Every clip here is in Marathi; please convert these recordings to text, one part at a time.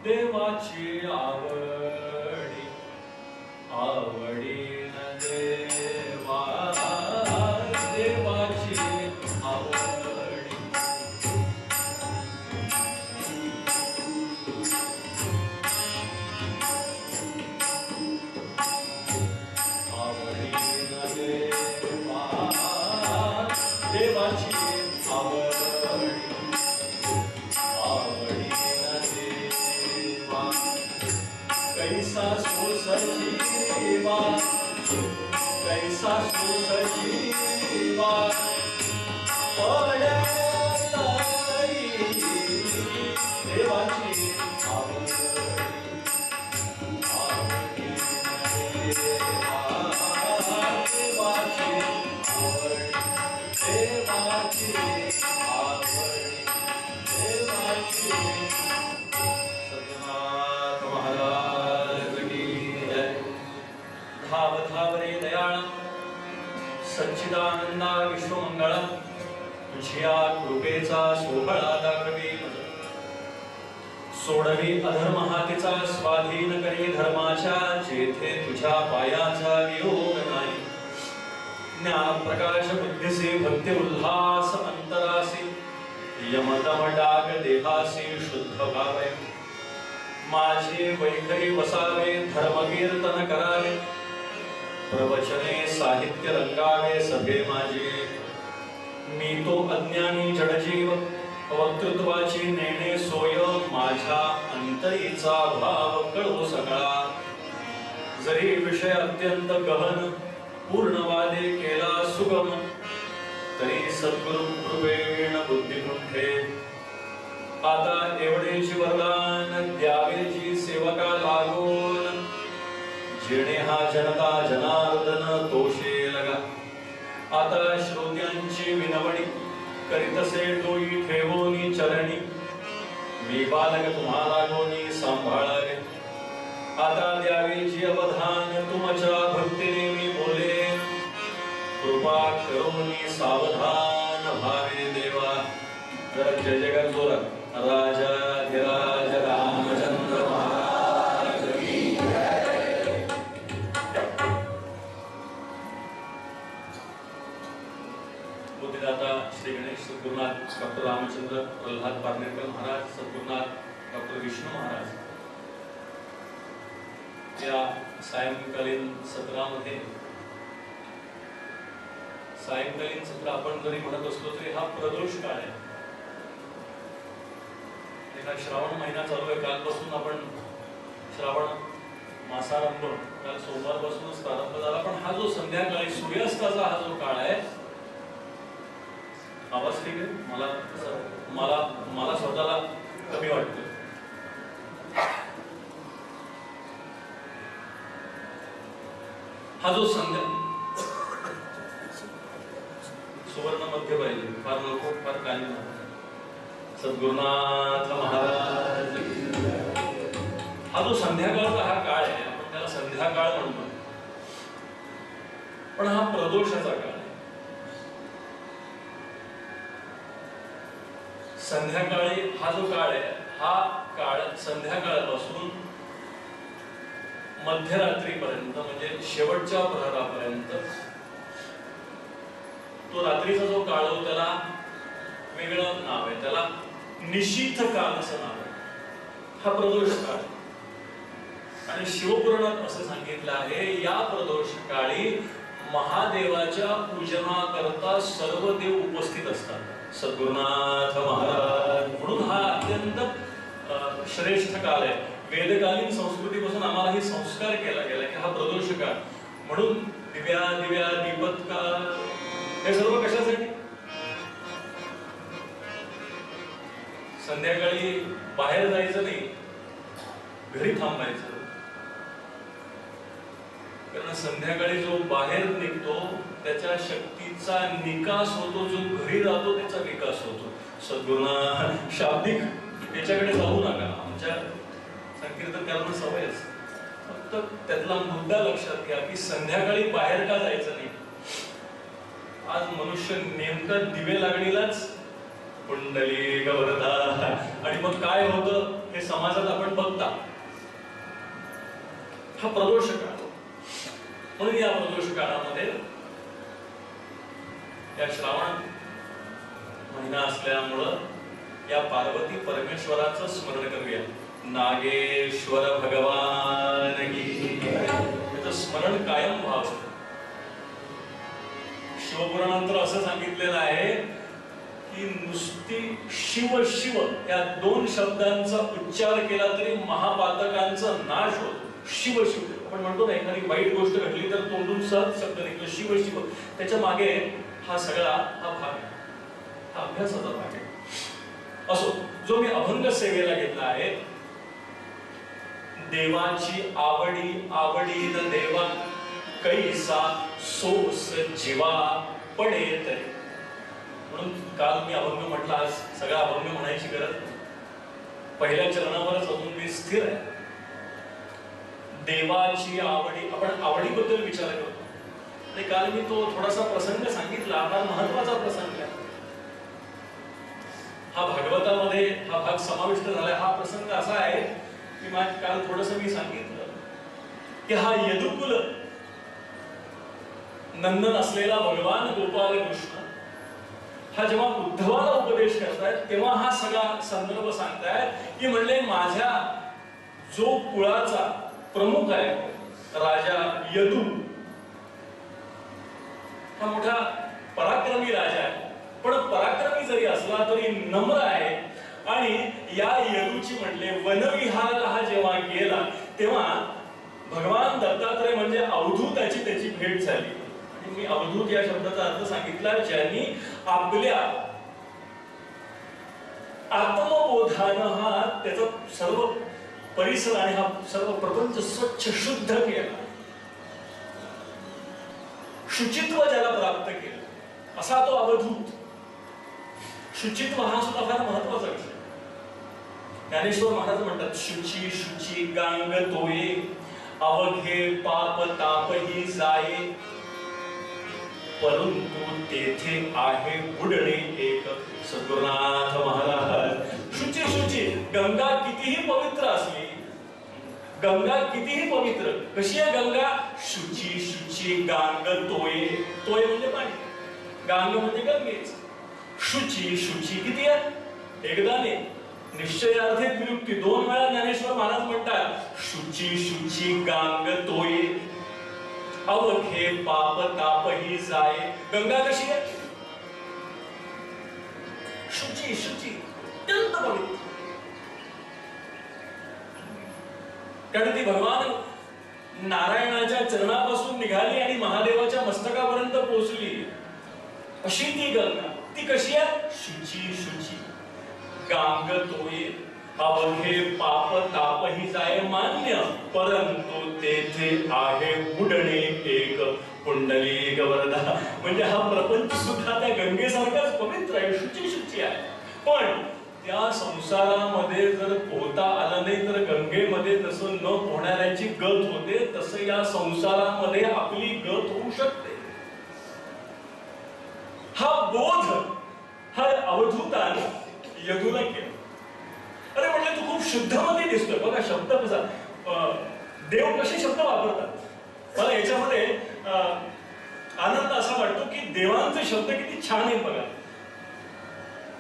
देवाची आवडी आवडीन देवा देवाची आवडी आवडीन देवा देवाची आवडी कैसा सुसजीवा कैसा सुसजीवा पडताई देवाची आवडी आवडी देवा देवाची आवडी देवाची आवडी देवाची सत्यनाथ महाराज की जय। धाव धाव रे दयाळ सच्चिदानंदा विश्वमंगळ तुझ्या कृपेचा सोहळा दाखवी सोडवी अधर्म हातीचा स्वाधीन करी धर्माच्या जेथे तुझ्या पायाचा वियोग नाही ज्ञान प्रकाश बुद्धीसे भक्ती उल्हास अंतरासी यमदम डाग देहासी शुद्ध भावे माझे वैखरी वसावे धर्मकीर्तन करावे प्रवचने साहित्य रंगावे सभे माझे मी तो अज्ञानी जडजीव वक्तृत्वाची नेणे सोय माझ्या अंतरीचा भाव कळो सगळा जरी विषय अत्यंत गहन पूर्णवादे केला सुगम तरी सद्गुरु कृपेण बुद्धिमुखे आता एवढेची वरदान द्यावे जी सेवका लागून जेणे हा जनता जनार्दन तोषे लगा आता श्रोत्यांची विनवणी करीतसे डोई ठेवोनी चरणी मी बालक तुम्हाला गोनी सांभाळावे आता द्यावे जी अवधान तुमच्या भक्तीने मी बोले कृपा करोनी सावधान भावे देवा जरा जय जयकार जोरात राजाधिराज रामचंद्र महाराज की जय। बुद्धिदाता श्री गणेश सद्गुरुनाथ डॉक्टर रामचंद्र प्रल्हाद पारनेरकर महाराज सद्गुरुनाथ डॉक्टर विष्णू महाराज या सायंकालीन सत्रामध्ये सायंकालीन सत्र आपण जरी म्हणत असलो तरी हा प्रदोष काळ आहे श्रावण महिना चालू आहे कालपासून आपण श्रावण मासारंभ काल सोमवारपासूनच प्रारंभ झाला पण हा जो संध्याकाळी सूर्यास्ताचा हा जो काळ आहे आवाज ठीक आहे मला मला मला स्वतःला कमी वाटतं हा जो संध्या सुवर्ण मध्य पाहिजे फार लोक फार काही सद्गुरुनाथ महाराज हा जो संध्याकाळचा हा काळ आहे आपण त्याला संध्याकाळ म्हणतो पण हा प्रदोषाचा काळ आहे संध्याकाळी हा जो काळ आहे हा काळ संध्याकाळपासून मध्यरात्रीपर्यंत म्हणजे शेवटच्या प्रहरापर्यंत तो रात्रीचा जो काळ आहे त्याला वेगळं नाव आहे त्याला निशीथ काल असं नाव आहे हा प्रदोष काळ आणि शिवपुराणात असं सांगितलं आहे या प्रदोष काळी महादेवाच्या पूजनाकरता सर्व देव उपस्थित असतात सद्गुरुनाथ महाराज म्हणून हा अत्यंत श्रेष्ठ काळ आहे वेदकालीन संस्कृतीपासून आम्हाला हे संस्कार केला गेला की हा प्रदोष काळ म्हणून दिव्या दिव्या दीपत्कार हे सर्व कशासाठी संध्याकाळी बाहेर जायचं नाही घरी थांबायचं कारण संध्याकाळी जो बाहेर निघतो त्याच्या शक्तीचा निकास होतो जो घरी राहतो त्याचा विकास होतो सद्गुरुनाथ शाब्दिक त्याच्याकडे जाऊ नका आमच्या संकीर्तनकारांना सवय असते फक्त त्यातला मुद्दा लक्षात घ्या की संध्याकाळी बाहेर का जायचं नाही आज मनुष्य नेमका दिवे लागणीलाच कुंडली गवरदा. आणि मग काय होतं हे समाजात आपण बघता. हा प्रदोष काळ, म्हणून या प्रदोष काळामध्ये या श्रावण महिना असल्यामुळं या पार्वती परमेश्वराचं स्मरण करूया. नागेश्वर भगवान की, त्याचं स्मरण कायम व्हावं. शिवपुराणांतर असं सांगितलेलं आहे की नुसती शिव शिव या दोन शब्दांचा उच्चार केला तरी महापातकांचा नाश होतो. शिव शिव आपण म्हणतो ना, एखादी वाईट गोष्ट घडली तर तोंडून सहज शब्द निघतो शिव शिव. त्याच्या मागे हा सगळा हा भाग, हा अभ्यासाचा भाग आहे. असो, जो मी अभंग सेवेला घेतला आहे, देवाची आवडी आवडीन देवा कैसा सोस जीवा पडे तरी. म्हणून काल मी अभंग म्हटला, आज सगळा अभंग म्हणायची गरज नाही. पहिल्या चरणावरच अजून मी स्थिर आहे. देवाची आवडी, आपण आवडीबद्दल विचार करतो. आणि काल मी तो थोडासा प्रसंग सांगितला, फार महत्वाचा प्रसंग आहे. हा भागवतामध्ये हा भाग समाविष्ट झाला. हा प्रसंग असा आहे की काल थोडस मी सांगितलं की हा यदुकुल नंदन असलेला भगवान गोपाल कृष्ण हा जेव्हा उद्धवाला उपदेश करतायत तेव्हा हा सगळा संदर्भ सांगतायत की म्हणले माझ्या जो कुळाचा प्रमुख आहे राजा यदू, हा मोठा पराक्रमी राजा आहे. पण पराक्रमी जरी असला तरी नम्र आहे. आणि या यदूची म्हटले वनविहाराला हा जेव्हा गेला तेव्हा भगवान दत्तात्रय म्हणजे अवधूताची त्याची भेट झाली. आणि मी अवधूत या शब्दाचा अर्थ सांगितला, ज्यांनी आपल्या आत्मबोधानं हा त्याचा सर्व परिसर आणि हा सर्व प्रपंच स्वच्छ शुद्ध केला, शुचित्व ज्याला प्राप्त केलं असा तो अवधूत. शुचित्व हा सुद्धा फार महत्वाचा विषय. ज्ञानेश्वर महाराज म्हणतात, शुची शुची गांग तोये अवघे पाप तापही जाये, परंतु तेथे आहे बुडणे एक. सद्गुरुनाथ महाराज, शुची शुची, गंगा कितीही पवित्र असली, गंगा कितीही पवित्र, कशी आहे गंगा? शुची शुची गांग तोये. तोय म्हणजे पाणी, गांग म्हणजे गंगेच. शुची शुची किती आहे? एकदा नाही, निश्चयार्थे विरुक्ती दोन वेळा ज्ञानेश्वर महाराज म्हणतात, शुची शुची गांग तोये अवघे पाप तापही जाये. गंगा कशी आहे? शुची शुची, अत्यंत पवित्र. कारण ती भगवान नारायणाच्या चरणापासून निघाली आणि महादेवाच्या मस्तकापर्यंत पोहोचली, अशी ती गंगा. ती कशी आहे? शुची शुची गांग तोये अवघे पाप तापही जाय मान्य, परंतु तेथे आहे बुडणे एक. कुंडली गवरदा. म्हणजे हा प्रपंच सुद्धा त्या गंगेसारखाच पवित्र आहे, शुची शुची आहे. पण त्या संसारामध्ये जर पोहता आलं नाही तर गंगेमध्ये जसं न पोहणाऱ्याची गत होते तसं या संसारामध्ये आपली गत होऊ शकते. हा बोध हा अवधूताने यदूला केला. अरे म्हटलं तू खूप शुद्धमती दिसतोय. बघा शब्द कसा, देव कसे शब्द वापरतात. मला याच्यामध्ये आनंद असा वाटतो की देवांचे शब्द किती छान आहेत. बघा,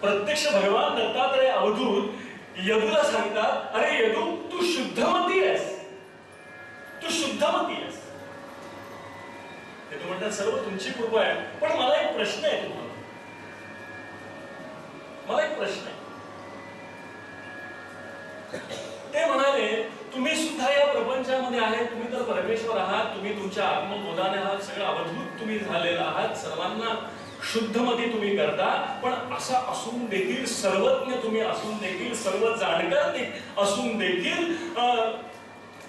प्रत्यक्ष भगवान दत्तात्रय अवधूत यदूला सांगतात, अरे यदू तू शुद्धमती आहेस, तू शुद्धमती आहेस. यदू म्हणतात सर्व तुमची कृपा आहे, पण मला एक प्रश्न आहे तुम्हाला, मला एक प्रश्न आहे. ते म्हणाले तुम्ही सुद्धा या प्रपंचामध्ये आहे, तुम्ही तर परमेश्वर आहात, तुम्ही तुमच्या आत्मबोधाने आहात, सगळं अवधूत तुम्ही झालेला आहात, सर्वांना शुद्धमती तुम्ही करता. पण असा असून देखील, सर्वज्ञ तुम्ही असून देखील, सर्व जाणकार असून देखील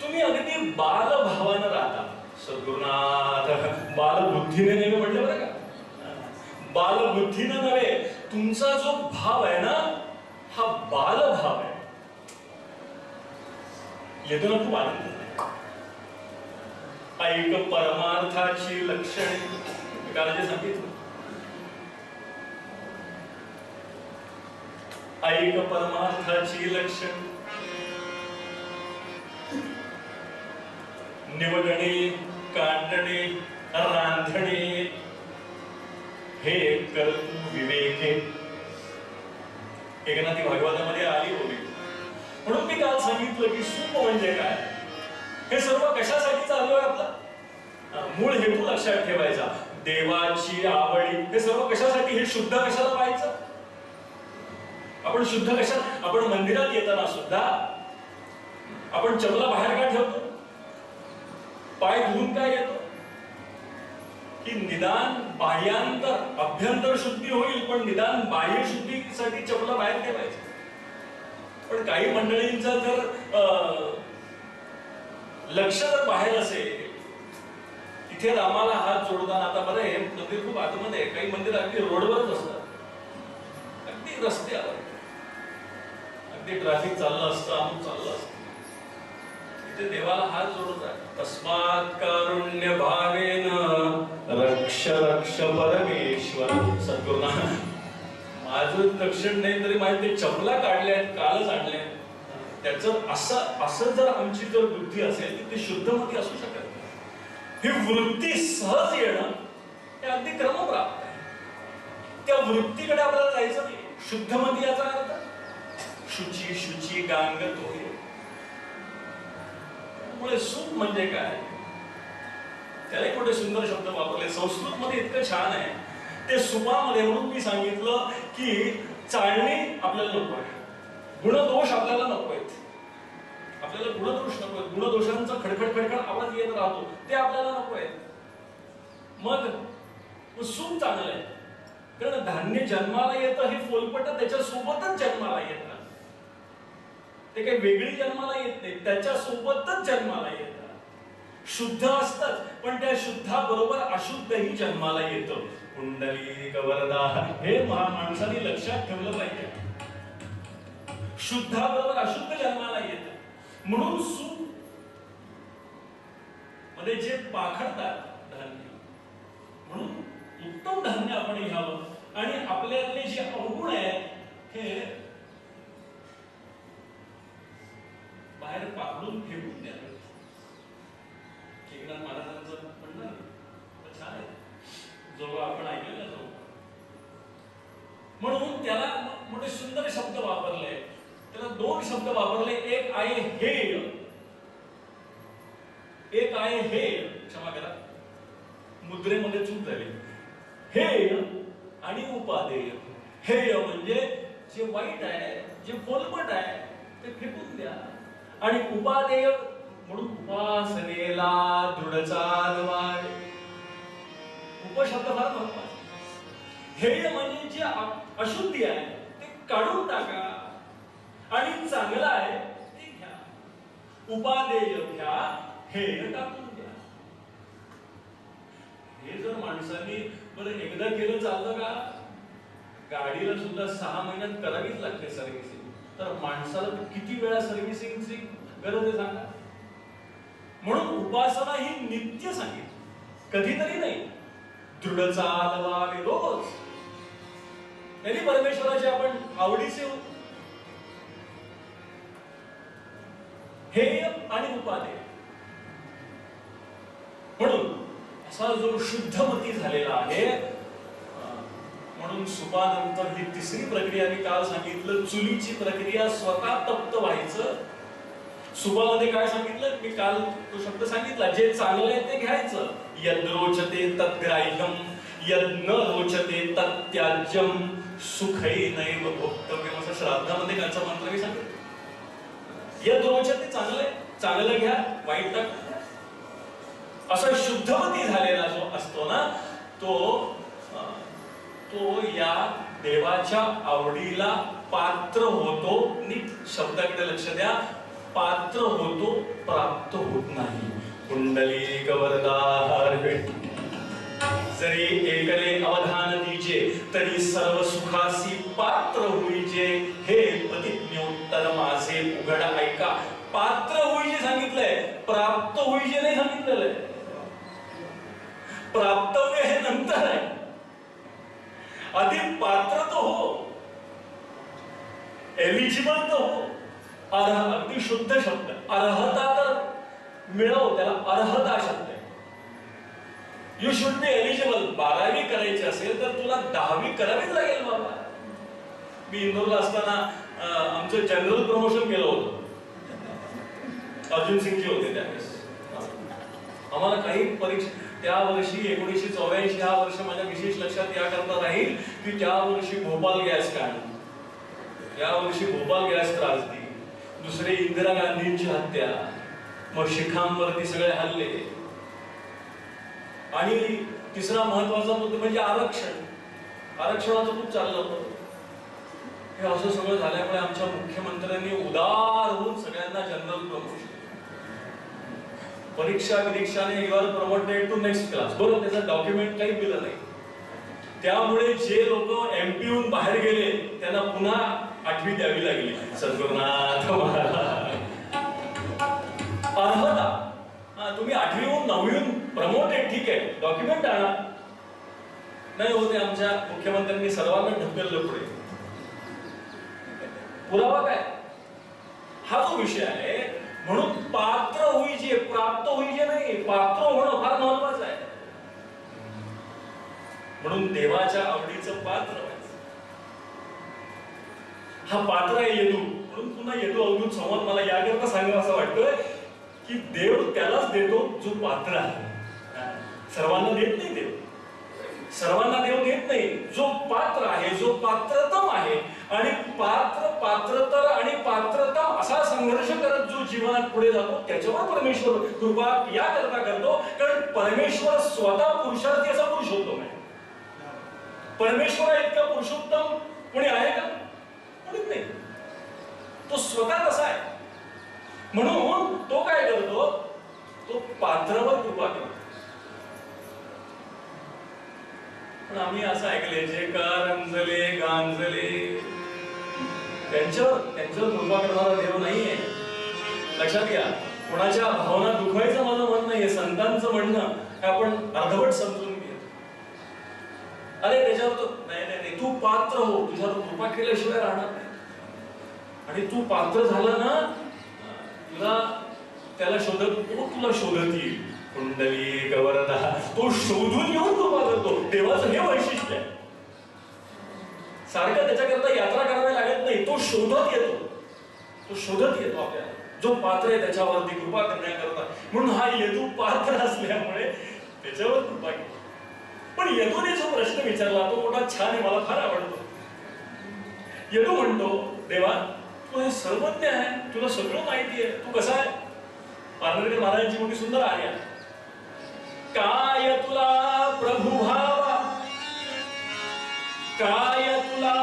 तुम्ही अगदी बालभावानं राहता. सद्गुरुनाथ बालबुद्धीने नव्हे म्हटलं बरं का, बालबुद्धीनं नव्हे, तुमचा जो भाव आहे ना हा बालभाव आहे. येतो ना खूप आनंद. ऐक परमार्थाची लक्षणे काल जे सांगितलं, ऐक परमार्थाची लक्षण निवडणे कांडणे रांधणे हे कर तू विवेके. एकनाथी भागवतामध्ये आली होती. म्हणून मी काल सांगितलं की सुख म्हणजे काय, हे सर्व कशासाठी चालू आहे. आपला मूळ हेतू लक्षात ठेवायचा. देवाची आवडी हे सर्व कशासाठी, हे शुद्ध कशाला पाहायचं. आपण शुद्ध कशात, आपण मंदिरात येताना सुद्धा आपण चपला बाहेर का ठेवतो, पाय धुवून काय येतो की निदान बाह्यांतर अभ्यंतर शुद्धी होईल, पण निदान बाह्य शुद्धीसाठी चपला बाहेर ठेवायचं. पण काही मंडळींचं जर लक्ष जर बाहेर असेल, तिथे रामाला हात जोडताना, आता बरं हे मंदिर खूप आतमध्ये आहे, काही मंदिर अगदी रोडवरच असतात, अगदी रस्त्यावर, अगदी ट्रॅफिक चाललं असतं, आम्ही चाललं असतं, तिथे देवाला हात जोडत आहे. तस्मात् कारुण्य भावेन रक्ष रक्ष परमेश्वर. सद्गुरुनाथ माझं रक्षण नाही तरी माझे ते चपला काढल्या कालच आणल्या, त्याचं असं जर आमची जर बुद्धी असेल तर ती शुद्धमती असू शकत नाही. ही वृत्ती सहज येणं हे अगदी क्रमप्राप्त आहे. त्या वृत्तीकडे आपल्याला जायचं नाही. शुद्धमती याचा अर्थ शुची शुची गांग तोय. त्यामुळे सुख म्हणजे काय, त्याला कुठे सुंदर शब्द वापरले संस्कृत मध्ये, इतकं छान आहे ते सुपामध्ये. म्हणून मी सांगितलं की चालणे आपल्याला नको आहे, गुणदोष आपल्याला नको आहेत. आपल्याला गुणदोष नको आहेत, गुणदोषांचा खडखड खडखड आवाज येत राहतो, ते आपल्याला नको आहे. मग सुख चांगलं आहे, कारण धान्य जन्माला येतं हे फोलपट त्याच्या सोबतच जन्माला येतं. ते काही वेगळी जन्माला येत नाही, त्याच्या सोबतच जन्माला येतं. शुद्ध असतात, पण त्या शुद्धाबरोबर अशुद्धही जन्माला येतं. कुंडलिक वरदा हे माणसाने लक्षात ठेवलं पाहिजे. शुद्धाबरोबर अशुद्ध जन्माला येतं. म्हणून सुख मध्ये जे पाखडतात धान्य, म्हणून उत्तम धान्य आपण घ्यावं आणि आपल्यातले जे अवगुण आहेत हे बाहेर पाकडून फेकून द्यावे. एकनाथ महाराजांचं म्हणणं छान आहे, जो आपण ऐकलेला जो. म्हणून त्याला मोठे सुंदर शब्द वापरले, त्याला दोन शब्द वापरले. एक आहे हेय, एक आहे हेय. क्षमा करा, मुद्रेमध्ये चूक झाली. हेय आणि उपादेय. हेय म्हणजे जे वाईट आहे, जे फोलपट आहे ते फेकून द्या. आणि उपादेय म्हणून उपासनेला दृढ चालवावे. उपशब्द फार महत्वाचा. हेय म्हणजे जे अशुद्धी आहे ते काढून टाका आणि चांगलं आहे ते घ्या. उपादेय घ्या, हेय टाकून द्या. हे जर माणसांनी बरं एकदा केलं चालतं का? गाडीला सुद्धा 6 महिन्यात करावीच लागते सर्व्हिसिंग. तर माणसाला किती वेळा सर्व्हिसिंगची गरज आहे सांगा. म्हणून उपासना ही नित्य सांगितली, कधीतरी नाही. दृढ चालवावे रोज. त्यांनी परमेश्वराचे आपण आवडीचे हेय आणि उपादेय. म्हणून असा जो शुद्धमती झालेला आहे, म्हणून सुपानंतर ही तिसरी प्रक्रिया मी काल सांगितलं, चुलीची प्रक्रिया, स्वतः तप्त व्हायचं. सुपामध्ये काय सांगितलं मी काल तो शब्द सांगितला, जे चांगलं आहे ते घ्यायचं. यद् रोचते तद्ग्राह्यम यद् न रोचते तत्त्याज्यम सुखैनैव भोक्तव्यम. असं श्राद्धामध्ये कालचा मंत्र मी सांगितलं. यद् रोचते चांगलं घ्या, वाईट टाका. असा शुद्धमती झालेला जो असतो ना, तो या देवाच्या आवडीला पात्र होतो. नीट शब्दाकडे लक्ष द्या. पात्र होतो, प्राप्त होत नाही. कुंडलिक वरदार जरी एकले अवधान दीजे, तरी सर्व सुखासी पात्र होईजे. हे प्रतिज्ञोत्तर माझे उघड ऐका. पात्र होईजे सांगितलंय, प्राप्त होईजे नाही सांगितलेलं आहे. प्राप्तव्य हे नंतर आहे, आधी पात्र तो हो. एलिजिबल तर हो, अगदी शुद्ध शब्द. अर्हता तर मिळव, त्याला अर्हता शब्द आहे. You should be eligible. 12वी करायची असेल तर तुला 10वी करावीच लागेल बाबा. मी इंदोरला असताना आमचं जनरल प्रमोशन केलं होतं. अर्जुन सिंगजी होते त्यावेळेस. आम्हाला काही परीक्षा त्या वर्षी 1984 हा वर्ष माझ्या विशेष लक्षात याकरता राहील की त्या वर्षी भोपाल गॅस काढ, या वर्षी भोपाल गॅस त्रासदी, दुसरे इंदिरा गांधींची हत्या, मग शिखांवरती सगळे हल्ले, आणि तिसरा महत्वाचा मुद्दा म्हणजे आरक्षण. आरक्षणाचं खूप चाललं होतं. हे असं सगळं झाल्यामुळे आमच्या मुख्यमंत्र्यांनी उदार होऊन सगळ्यांना जनरल प्रमोशन, परीक्षा विरीक्षाने you are promoted to next class. बरोबर, त्याचं डॉक्युमेंट काही दिलं नाही. त्यामुळे जे लोक एमपीहून बाहेर गेले त्यांना पुन्हा 8वी द्यावी लागली. सद्गुरुनाथ महाराज. अर्हता, तुम्ही 8वीहून 9वीहून प्रमोटेड, ठीक आहे, डॉक्युमेंट आणा. नाही होते. आमच्या मुख्यमंत्र्यांनी सर्वांना ढकललं पुढे. पुरावा काय? हा जो विषय आहे. म्हणून पात्र होईचे, प्राप्त होईचे नाही, पात्र होणं फार महत्वाचं आहे. म्हणून देवाच्या आवडीचं पात्र व्हायचं. हा पात्र आहे येदू. म्हणून पुन्हा येदू अवधूत संवाद मला याकरता सांगावं असं वाटतंय की देव त्यालाच देतो जो पात्र आहे. सर्वांना देत नाही देव, सर्वांना देव देत नाही. जो पात्र आहे, जो पात्रतम आहे, आणि पात्रतर आणि पात्रतम असा संघर्ष करत जो जीवनात पुढे जातो त्याच्यावर परमेश्वर कृपा या करता करतो. कारण परमेश्वर स्वतः पुरुषार्थी असा पुरुषोत्तम आहे. परमेश्वर इतका पुरुषोत्तम कोणी आहे का? कोणीच नाही. तो स्वतः कसा आहे. म्हणून तो काय करतो, तो पात्रावर कृपा करतो. पण आम्ही असं ऐकले, जे कारंजले गांजले त्यांच्यावर कृपा करणारा देव नाहीये. लक्षात घ्या. कोणाच्या भावना दुखवायचं माझं म्हणणं नाहीये. संतांचं म्हणणं आपण अर्धवट समजून घे. अरे त्याच्यावर तो नाही, तू पात्र हो, तुझ्यावर कृपा केल्याशिवाय राहणार नाही. आणि तू पात्र झाला ना, तुला त्याला शोधत, तो तुला शोधत येईल. कुंडली वरदा, तो शोधून येऊन कृपा करतो. देवाचं हे वैशिष्ट्य आहे. सारखं त्याच्याकरता यात्रा करावी लागत नाही. तो शोधत येतो, तो शोधत येतो आपल्याला. जो पात्र आहे त्याच्यावरती कृपा करण्याकरता. म्हणून हा येदू पात्र असल्यामुळे त्याच्यावर कृपा केली. पण येदूने जो प्रश्न विचारला तो मोठा छान आहे, मला फार आवडतो. येदू म्हणतो, देवा तू हे सर्वज्ञ आहे, तुला सगळं माहिती आहे, तू कसा आहे? पारनेकर महाराजांची मोठी सुंदर आर्या. काय तुला प्रभु भावा, काय तुला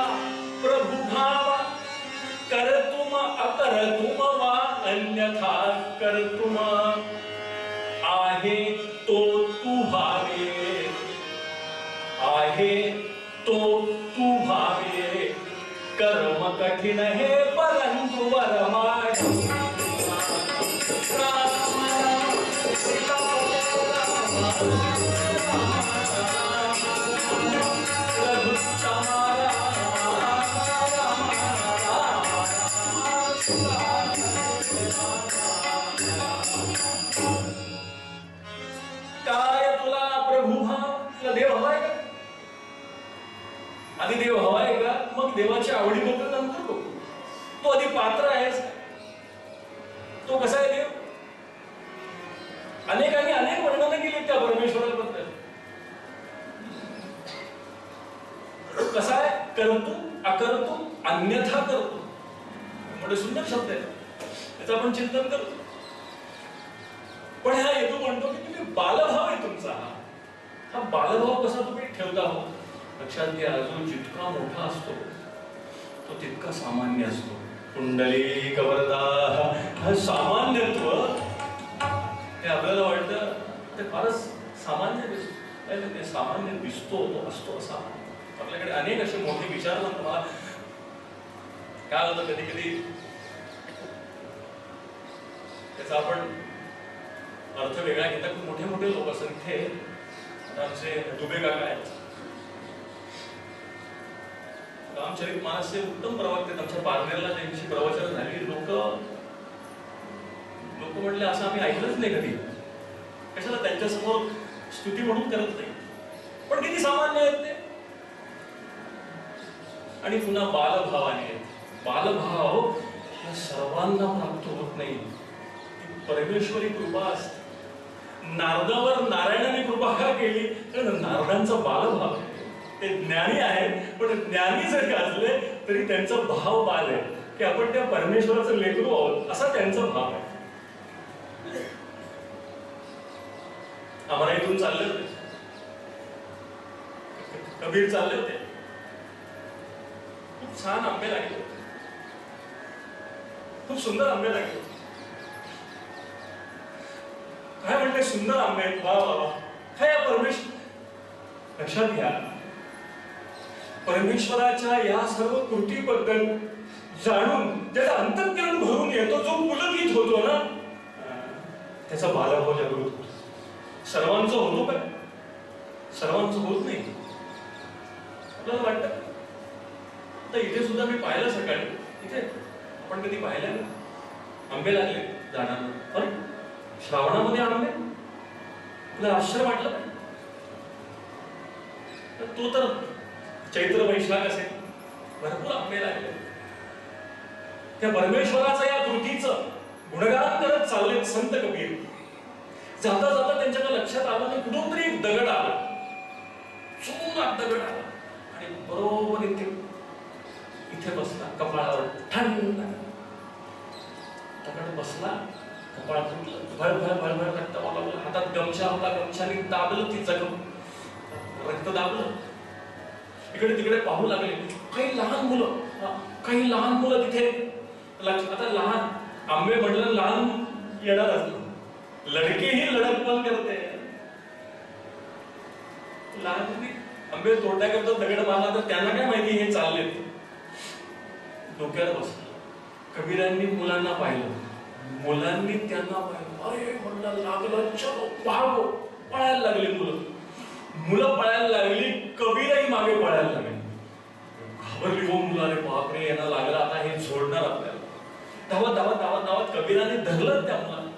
प्रभु भावा, करतुम अकरतुम वा अन्यथा करतुम, आहे तो तू भावे, आहे तो तू भावे, कर्म कठीण हे परंतु वरमाय. काय तुला प्रभु भाव, तुला देव हवाय का? आधी देव हवाय का, मग देवाच्या आवडीबद्दल नंतर बघू. तो आधी पात्र आहेस, तो कसा आहे देव? अनेकांनी अनेक वर्णनं केली त्या परमेश्वराबद्दल. कसा आहे? करतो, अकरतो, अन्यथा करतो. मोठे सुंदर शब्द आहे, त्याचं आपण चिंतन करतो. पण हा येतो म्हणतो की तुम्ही बालभाव आहे तुमचा. हा बालभाव कसा तुम्ही ठेवता हो? लक्षात घ्या, जो जितका मोठा असतो तो तितका सामान्य असतो. कुंडली कवरदा, हा सामान्यत्व हे आपल्याला वाटतं ते फारच सामान्य दिसतो. ते सामान्य दिसतो, तो असतो असा. आपल्याकडे अनेक असे मोठे विचार ना. तुम्हाला काय होतं, कधी कधी त्याचा आपण अर्थ वेगळा घेता. खूप मोठे मोठे लोक असतात इथे. आमचे दुबे काका आहेत, रामचरितमानसचे उत्तम प्रवक्ते आमच्या पारनेरला त्यांची प्रवचन झाली. लोक म्हटले असं आम्ही ऐकलंच नाही कधी, कशाला त्यांच्यासमोर स्तुती म्हणून करत नाही, पण किती सामान्य आहेत ते. आणि पुन्हा बालभावाने आहेत. बालभाव हा सर्वांना प्राप्त होत नाही, ती परमेश्वरी कृपा असते. नारदावर नारायणाने कृपा का केली? कारण नारदांचा बालभाव आहे. ते ज्ञानी आहेत, पण ज्ञानी जरी असले तरी त्यांचा भाव बाल आहे की आपण त्या परमेश्वराचं लेकरू आहोत, असा त्यांचा भाव आहे. आम्हाला इथून चालले होते, कबीर चालले होते, खूप छान आंबे लागले होते, खूप सुंदर आंबे लागले होते. काय म्हणते, सुंदर आंबे आहेत, वा वा वा. काय या परमेश्वर, लक्षात घ्या, परमेश्वराच्या या सर्व कृतीबद्दल जाणून ज्याचा अंतःकरण भरून येतो, जो पुलकित होतो ना, त्याचा बालभाव जागृत होतो. सर्वांचं होतो काय? सर्वांचं होत नाही. आपल्याला वाटतं. तर इथे सुद्धा मी पाहिलं सकाळी, इथे आपण कधी पाहिलं ना, आंबे लागले झाडांना. अरे श्रावणामध्ये आंबे, तुला आश्चर्य वाटलं? तो तर चैत्र वैशाख असेल, भरपूर आंबे लागले. त्या परमेश्वराचा या कृतीचं गुणगान करत चालले संत कबीर. जाता जाता त्यांच्याकडे लक्षात आलं नाही, कुठून तरी एक दगड आला, जोरात दगड आला आणि बरोबर इथे बसला, कपाळावर ठण. दगड बसला, कपाळ फुटलं, भळभळ भळभळ रक्त वाहलं. हातात गमछा होता, गमछाने दाबलं ती जखम, रक्त दाबलं. इकडे तिकडे पाहू लागले काही लहान मुलं तिथे. आता लहान आंबे म्हटलं लहान येणार असलं, लडके ही लढतपण करते. लहान आंबे तोडण्याकरता दगड मारला, तर त्यांना काय माहिती हे चालले. डोक्यात बसलं. कबीरांनी मुलांना पाहिलं, मुलांनी त्यांना पाहिलं. अरे म्हणलं लागलं, चलो भागो. पळायला लागली मुलं पळायला लागली, कबीरही मागे पळायला लागले. घाबरली हो मुलं, अरे बापरे यांना लागलं, आता हे झोडणार आपल्याला. धावत धावत धावत धावत कबीराने धरलं त्या मुलाला.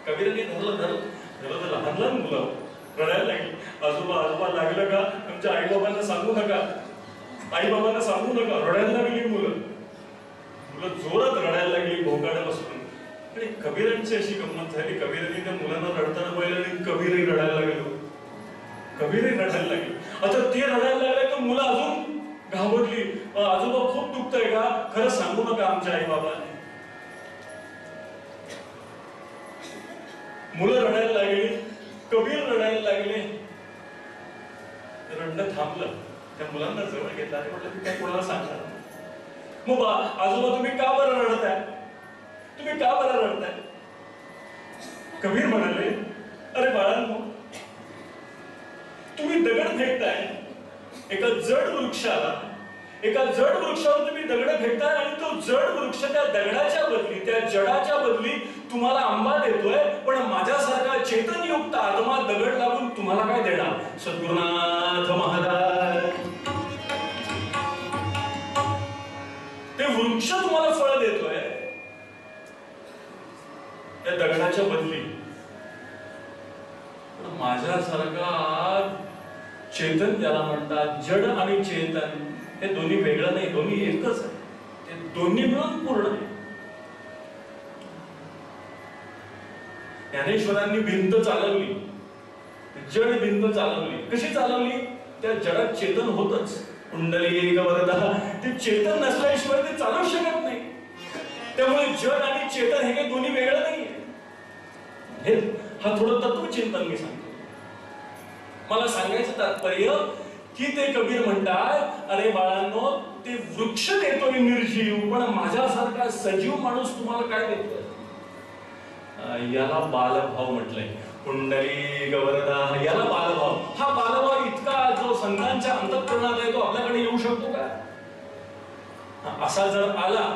कबीराने धरलं तर लहान लहान मुलं रडायला लागली. आजोबा लागलं का? तुमच्या आईबाबांना सांगू नका, आईबाबांना सांगू नका. रडायला लागली मुलं जोरात रडायला लागली भोकाड्यापासून. आणि कबीरांची अशी गंमत झाली, कबीरांनी त्या मुलांना रडताना पाहिलं आणि कबीरही रडायला लागलो. आता ते रडायला लागले तर मुलं अजून घाबरली. आजोबा खूप दुखतंय का? खरं सांगू नका आमच्या आई बाबांनी. मुलं रडायला लागली, कबीर रडायला लागले. रडणं थांबलं. त्या मुलांना जवळ घेतला आणि म्हटलं मी काय कोणाला सांगणार? मग आजोबा तुम्ही का बरं रडताय? कबीर म्हणाले, अरे बाळांनो, तुम्ही दगड फेकताय एका जड वृक्षावर तुम्ही दगड फेकताय आणि तो जड वृक्ष त्या दगडाच्या बदली, त्या जडाच्या बदली तुम्हाला आंबा देतोय. पण माझ्यासारखा चेतनयुक्त आत्मा दगड लागून तुम्हाला काय देणार? सद्गुरुनाथ महाराज ते वृक्ष तुम्हाला फळ देतोय त्या दगडाच्या बदली. पण माझ्यासारखा चेतन ज्याला म्हणतात, जड आणि चेतन हे दोन्ही वेगळं नाही, दोन्ही एकच आहे. ते दोन्ही मिळून पूर्ण आहे. ज्ञानेश्वरांनी भिंत चालवली, जड भिंत चालवली. कशी चालवली? त्या जडात चेतन होतच. कुंडली वरदा, ते चेतन नसल्याशिवाय ते चालू शकत नाही. त्यामुळे जड आणि चेतन हे काही दोन्ही वेगळं नाहीये. हे हा थोडं तत्वचिंतन मी सांगतो. मला सांगायचं तात्पर्य की ते कबीर म्हणतात, अरे बाळांनो, ते वृक्ष देतोय निर्जीव, पण माझ्यासारखा सजीव माणूस तुम्हाला काय देतोय? याला बालभाव म्हटलंय. कुंडली गवरदा, याला बालभाव. हा बालभाव इतका जो संतांच्या अंतःकरणात आहे, तो आपल्याकडे येऊ शकतो का? असा जर आला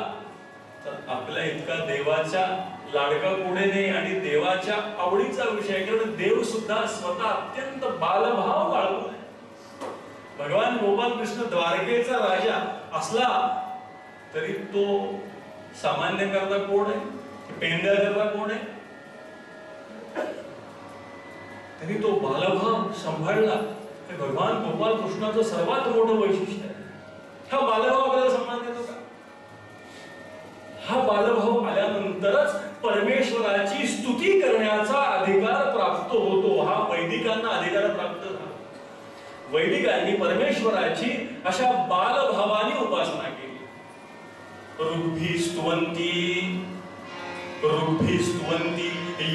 तर आपल्या इतका देवाच्या लाडका पुढे नाही आणि देवाच्या आवडीचा विषय. कारण देव सुद्धा स्वतः अत्यंत बालभाव बाळगून आहे. भगवान गोपाल कृष्ण द्वारकेचा राजा असला तरी तो सामान्य करता कोण आहे, पेंड्या करता कोण आहे? तरी तो बालभाव सांभाळला. हे भगवान गोपाल कृष्णाचं सर्वात मोठं वैशिष्ट्य आहे. हा बालभाव आपल्याला सन्मान देतो का? हा बालभाव आल्यानंतरच परमेश्वराची स्तुती करण्याचा अधिकार प्राप्त होतो. हा वैदिकांना अधिकार प्राप्त झाला. वैदिकांनी परमेश्वराची अशा बालभावाने उपासना केली. ऋग्भी स्तुवंती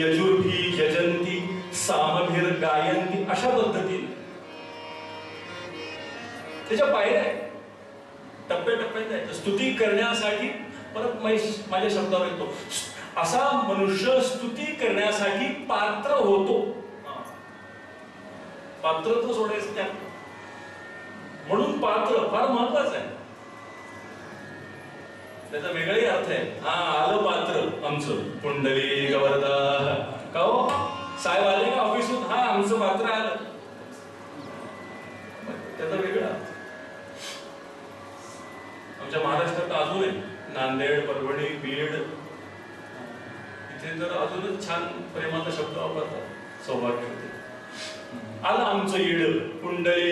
यजुर्भी यजंती सामभिर गायंती अशा पद्धतीने त्याच्या पायऱ्या टप्प्याटप्प्यात आहेत. स्तुती करण्यासाठी परत माझ्या शब्दावर येतो, असा मनुष्य स्तुती करण्यासाठी पात्र होतो. पात्रत्व सोडायचं त्या, म्हणून पात्र फार महत्वाचं आहे. त्याचा वेगळाही अर्थ आहे. हा आलं पात्र आमचं पुंडली गवर्धा का हो साहेब आले का ऑफिसून, हा आमचं पात्र आलं, त्याचा वेगळा अर्थ. आमच्या महाराष्ट्रात अजून आहे, नांदेड, परभणी, बीड इथे तर अजूनच छान प्रेमाचा शब्द वापरतात. सौभाग्य होते आलं आमचं येड, पुंडली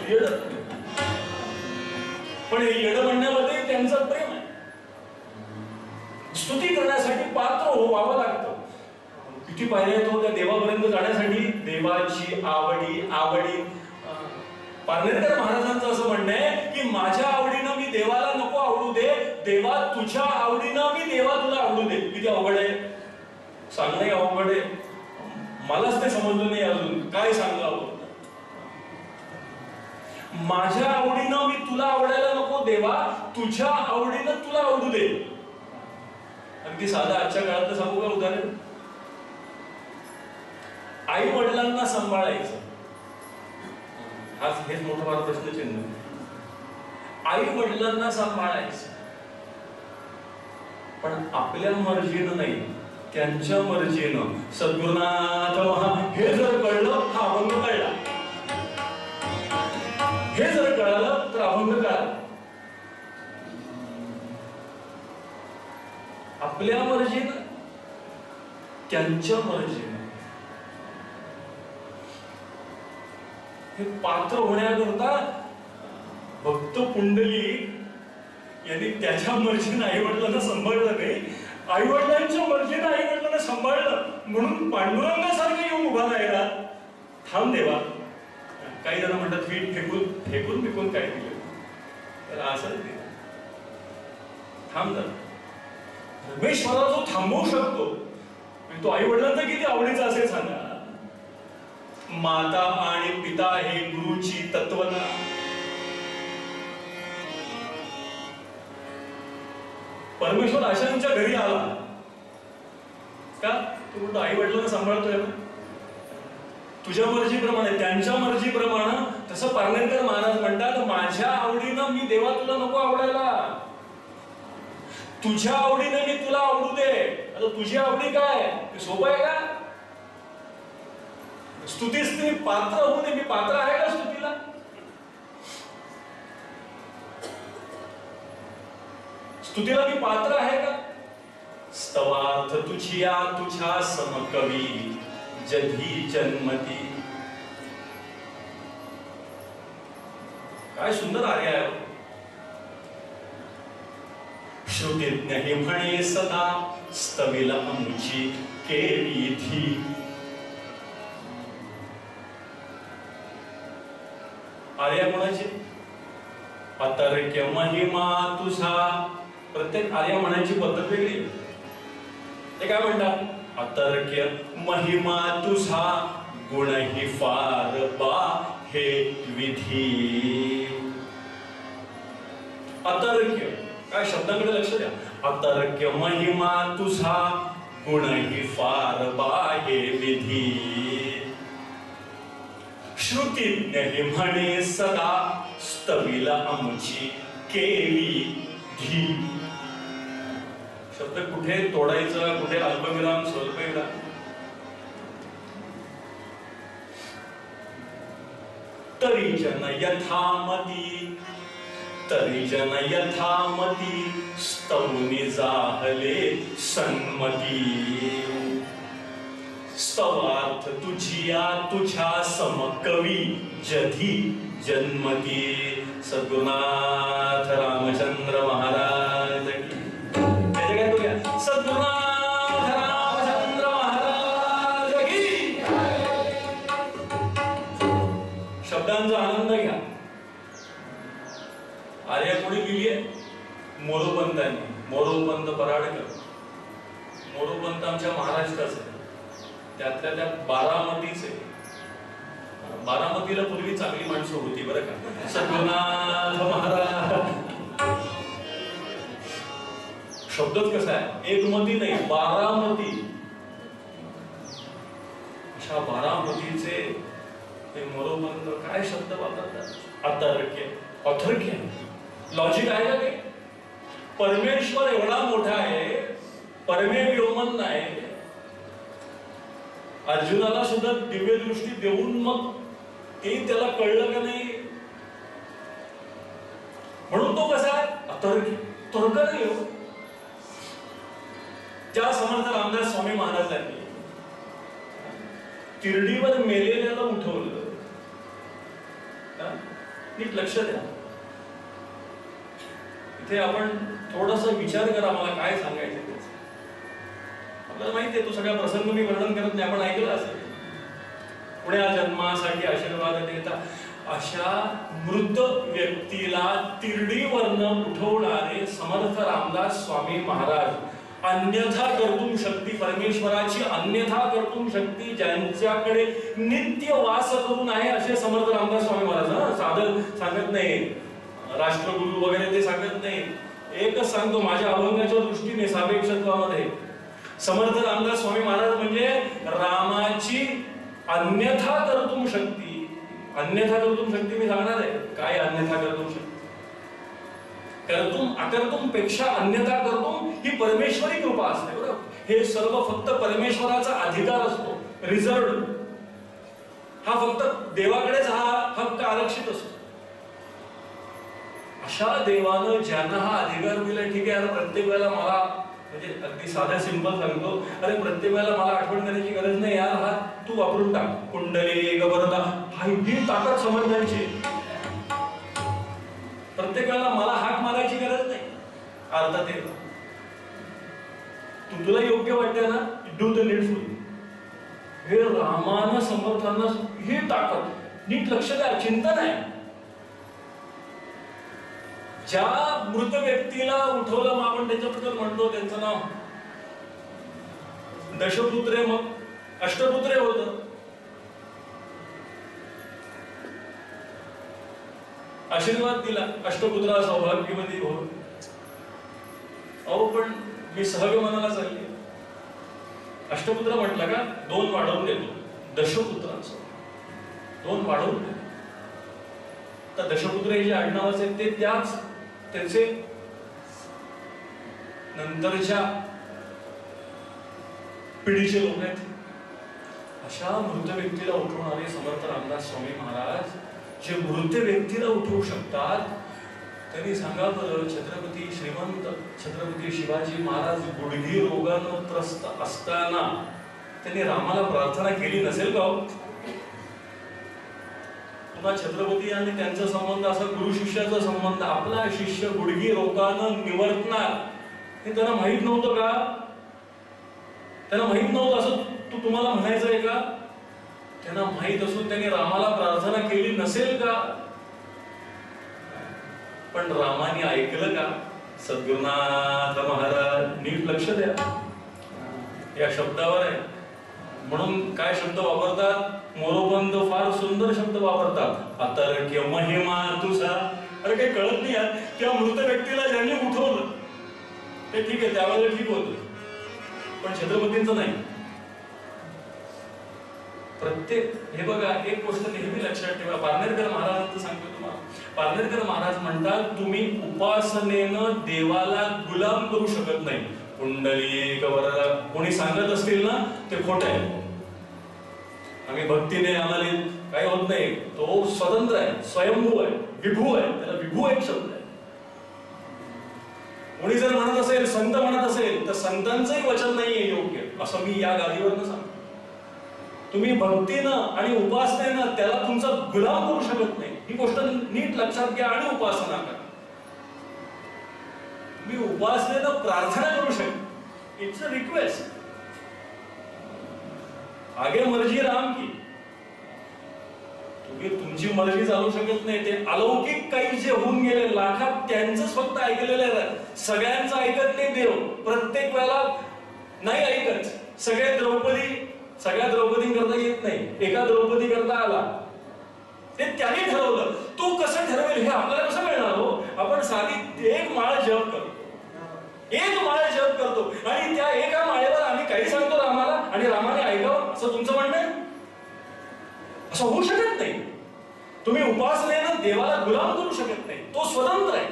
येड. पण हे येड म्हणण्यामध्ये त्यांचं प्रेम आहे. स्तुती करण्यासाठी पात्र व्हावं लागतं. किती पायऱ्या येतो त्या देवापर्यंत जाण्यासाठी. देवाची आवडी पारनेरकर महाराजांचं असं म्हणणं आहे की माझ्या आवडीनं मी देवाला नको आवडू दे, देवा तुझ्या आवडीनं मी देवा तुला आवडू दे. किती अवघड आहे सांगणे, अवघड आहे. मलाच ते समजलं नाही अजून काय सांगावं. माझ्या आवडीनं मी तुला आवडायला नको देवा, तुझ्या आवडीनं तुला आवडू दे. अगदी साधा आजच्या काळात सांगू का उदाहरण. आई वडिलांना सांभाळायचं आज हेच मोठं फार प्रश्नचिन्ह. आई वडिलांना सांभाळायचं पण आपल्या मर्जीनं नाही, त्यांच्या मर्जीनं. सद्गुरुनाथ हे जर कळलं हा अभंग कळला, हे जर कळालं तर अभंग कळाला. आपल्या मर्जीनं त्यांच्या मर्जीनं हे पात्र होण्याकरता भक्त पुंडलिक यांनी त्याच्या मर्जीनं आईवडिलांना सांभाळलं नाही, आईवडिलांच्या मर्जीनं आईवडिलांना सांभाळलं. म्हणून पांडुरंगासारखं येऊन उभा राहिला. थांब देवा. काही जण म्हणतात फेकून फेकून काय दिलं, तर असंच दिलं. थांब जरा. परमेश्वरा जो थांबवू शकतो तो आई वडिलांचा किती आवडीचा असेल सांगा. माता आणि पिता हे गुरुची तत्वना. परमेश्वर अशांच्या घरी आला का तू आई वडिलांना सांभाळतोय ना तुझ्या मर्जीप्रमाणे, त्यांच्या मर्जीप्रमाणे. तसं पारनेरकर महाराज म्हणतात माझ्या आवडीनं मी देवा तुला नको आवडायला, तुझ्या आवडीनं मी तुला आवडू दे. आता तुझी आवडी काय सोपं आहे का? स्तुतीस तुम्ही पात्र होऊ दे. मी पात्र आहे का स्तुतीला? स्तुतीला मी पात्र आहे का? स्तवार्थ तुझिया तुझ्या समकवी जधी जन्मती. काय सुंदर आर्य आहे. श्रुतीज्ञ हे म्हणे सदा स्तविल आमची केली थी. आर्या कोणाची? अतर्क्य महिमा तुझा. प्रत्येक आर्या म्हणायची पद्धत वेगळी. ते काय म्हणतात? अतर्क्य महिमा तुझा गुण ही फार बा हे विधी. अतर्क्य काय शब्दाकडे लक्ष द्या. अतर्क्य महिमा तुझा गुण ही फार बा हे विधी. श्रुतीज्ञ हे म्हणे सदा स्तविल आमची केली धी. शब्द कुठे तोडायचा, कुठे अल्पविराम स्वल्पविराम. तरी तरी जन यथामती, तरी जन यथामती, स्तवनी जाहले सन्मती. स्तवार्थ तुझिया तुझ्या समकवी जधी जन्मती. सद्गुरुनाथ रामचंद्र महाराज की. त्याचे काय करूया? सद्गुरुनाथ रामचंद्र महाराज की. शब्दांचा आनंद घ्या. आर्या कोणी लिहिली आहे? मोरोपंतांनी. मोरोपंत पराडकर. मोरोपंत आमच्या महाराष्ट्राचे, त्यातल्या त्यात बारामतीचे. बारामतीला पूर्वी चांगली माणसं होती बरं का. सद्गुरुनाथ महाराज. शब्दच कसा आहे? एकमती नाही, बारामती. अशा बारामतीचे हे मोरोपंत काय शब्द वापरतात? अतर्क्य, अथर्क्य. लॉजिक आहे का ते? परमेश्वर एवढा मोठा आहे, परमेव्योमन नाही. अर्जुनाला सुद्धा दिव्य दृष्टी देऊन मग ते त्याला कळलं का नाही? म्हणून तो कसा आहे? अतर्क्य. तर्क नाही हो. ज्या समर्थ रामदास स्वामी महाराजांनी तिरडीवर मेलेल्याला उठवलं, नीट लक्ष द्या. इथे आपण थोडासा विचार करा, मला काय सांगायचं त्याचं. आपल्याला माहिती आहे तो सगळा प्रसंग मी वर्णन करत नाही, आपण ऐकलं असेल. पुण्या जन्मासाठी आशीर्वाद देता अशा मृत व्यक्तीला तिरडीवरनं उठवणारे समर्थ रामदास स्वामी महाराज. अन्यथा कर्तुम शक्ती, परमेश्वराची अन्यथा कर्तुम शक्ती ज्यांच्याकडे नित्य वास करून आहे असे समर्थ रामदास स्वामी महाराज. साधं सांगत नाही, राष्ट्रगुरु वगैरे ते सांगत नाही. एकच सांगतो माझ्या अभंगाच्या दृष्टीने सापेक्षत्वामध्ये, समर्थ रामदास स्वामी महाराज म्हणजे रामाची अन्यथा कर्तुम शक्ती. अन्यथा कर्तुम शक्ती मी सांगणार आहे. काय अन्यथा कर्तुम शक्ती? कर्तुम अकर्तुम पेक्षा अन्यथा कर्तुम ही परमेश्वरी कृपा असते. बरोबर. हे सर्व फक्त परमेश्वराचा अधिकार असतो, रिझर्व्ड. हा फक्त देवाकडेच हा हक्क आरक्षित असतो. अशा देवानं ज्यांना हा अधिकार दिला, ठीक आहे, प्रत्येक वेळेला मला म्हणजे अगदी साधा सिंपल सांगतो, अरे प्रत्येक वेळेला मला आठवण करण्याची गरज नाही यार, हा तू वापरून टाक. कुंडली गबरदा, ही ताकद समर्थांची. प्रत्येक वेळेला मला हाक मारायची गरज नाही. अर्थात ते तुला योग्य वाटते ना, डू द नीडफुल. हे रामानं समर्थांना हे ताकद. नीट लक्ष द्या, चिंतन आहे. ज्या मृत व्यक्तीला उठवलं, मग आपण त्याच्याबद्दल म्हणतो त्यांचं नाव दशपुत्रे, मग अष्टपुत्रे होत. आशीर्वाद दिला, अष्टपुत्रा सौभाग्यवती हो. अहो पण मी सहज मनाला चालली. अष्टपुत्र म्हटलं का 2 वाढवून देतो. दशपुत्रांचं 2 वाढवून देतो. तर दशपुत्र हे जे आडनावाचे ते त्याच त्याचे नंतरच्या पिढीचे लोक आहेत. अशा मृत व्यक्तीला उठवणारे समर्थ रामदास स्वामी महाराज जे मृत व्यक्तीला उठवू शकतात, त्यांनी सांगा बरं, छत्रपती श्रीमंत छत्रपती शिवाजी महाराज गुडघी रोगानं त्रस्त असताना त्यांनी रामाला प्रार्थना केली नसेल का? पुन्हा छत्रपती आणि त्यांचा संबंध असा गुरु शिष्याचा संबंध, आपला शिष्य गुडघी रोगानं निवर्तणार हे त्यांना माहित नव्हतं का? त्यांना माहित नव्हतं असं तुम्हाला म्हणायचं आहे का? त्यांना माहित असून त्यांनी रामाला प्रार्थना केली नसेल का? पण रामाने ऐकलं का? सद्गुरुनाथ महाराज, नीट लक्ष द्या या शब्दावर आहे. म्हणून काय शब्द वापरतात? मोरोपंत फार सुंदर शब्द वापरतात. अतर्क्य महिमा तुझा. अरे काही कळत नाही यार. त्या मृत व्यक्तीला ज्यांनी उठवलं ते ठीक आहे, त्यावेळेला ठीक होतं, पण छत्रपतींचं नाही. प्रत्येक हे बघा, एक गोष्ट नेहमी लक्षात ठेवा. पारनेरकर महाराजांचं सांगतो तुम्हाला. पारनेरकर महाराज म्हणतात, तुम्ही उपासनेनं देवाला गुलाम करू शकत नाही. कुंडली वरदा कोणी सांगत असतील ना, ते खोटं आहे. आम्ही भक्तीने आम्हाला काही होत नाही, तो स्वतंत्र आहे, स्वयंभू आहे, विभू आहे, त्याला विभू एक शब्द आहे. कोणी जर म्हणत असेल, संत म्हणत असेल, तर संतांचंही वचन नाहीये योग्य, असं मी या गादीवरनं सांगतो. तुम्ही भक्तीनं आणि उपासनेनं त्याला तुमचा गुलाम करू शकत नाही, ही गोष्ट नीट लक्षात घ्या आणि उपासना करा. तुम्ही उपासनेनं प्रार्थना करू शकता, इट्स अ रिक्वेस्ट. आगे मर्जी राम की. तुम्ही तुमची मर्जी चालू शकत नाही. ते अलौकिक काही जे होऊन गेले लाखात, त्यांचंच फक्त ऐकलेलं आहे. सगळ्यांचं ऐकत नाही देव, प्रत्येक वेळेला नाही ऐकत. सगळ्या द्रौपदी करता येत नाही, एका द्रौपदी करता आला. ते त्याने ठरवलं. तो कसं ठरवेल हे आपल्याला कसं मिळणार हो? आपण साधी एक माळ जप करतो, एक माळ जप करतो, आणि त्या एका माळेवर आम्ही काही सांगतो रामाला, आणि रामाने ऐकावं असं तुमचं म्हणणं आहे? असं होऊ शकत नाही. तुम्ही उपासनेनं देवाला गुलाम करू शकत नाही, तो स्वतंत्र आहे,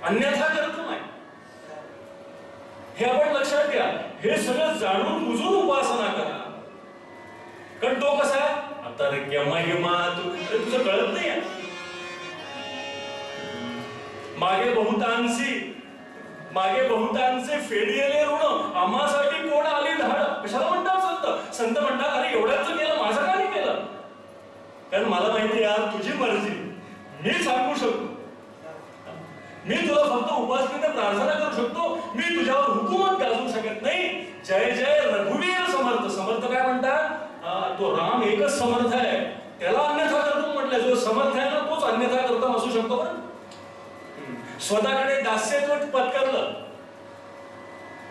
अन्यथा कर्तृ नाही. हे आपण लक्षात घ्या. हे सगळं जाणून बुजून उपासना करा. कारण तो कसा आहे, आता महिमा तुझं कळत नाही. मागे बहुतांचे फेडलेले ऋण आम्हासाठी कोण आली धाड. कशाला म्हणतात संत? संत म्हणतात, अरे एवढ्याच केलं, माझं का नाही केलं? कारण मला माहिती यार, तुझी मर्जी मी सांगू शकतो, मी तुला फक्त उपासनेने प्रार्थना करू शकतो, मी तुझ्यावर हुकूमत गाजवू शकत नाही. जय जय रघुवीर समर्थ. समर्थ काय म्हणतात? तो राम एकच समर्थ आहे, त्याला अन्यथा कर्तव्य म्हटलंय. जो समर्थ आहे ना, तोच अन्यथा कर्तव्य असू शकतो. पण स्वतःकडे दास्यत्व पत्करलं,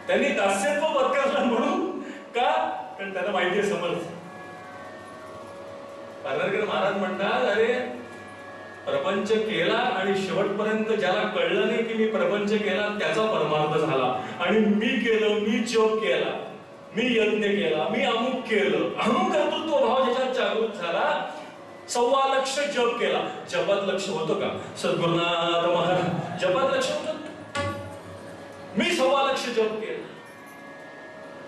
त्यांनी दास्यत्व पत्करलं म्हणून का? कारण त्यांना माहिती आहे समर्थ. पारनेरकर महाराज म्हणतात, अरे प्रपंच केला आणि शेवटपर्यंत ज्याला कळलं नाही की मी प्रपंच केला, त्याचा परमार्थ झाला. आणि मी केलं, मी जप केला, मी यज्ञ केला, मी अमुक केलं, अमुक कर्तृत्व भाव ज्याच्यात जागृत झाला, 1.25 लक्ष जप केला. जपात लक्ष होतं का? सद्गुरुनाथ महाराज जपात लक्ष होतं. मी 1.25 लक्ष जप केला.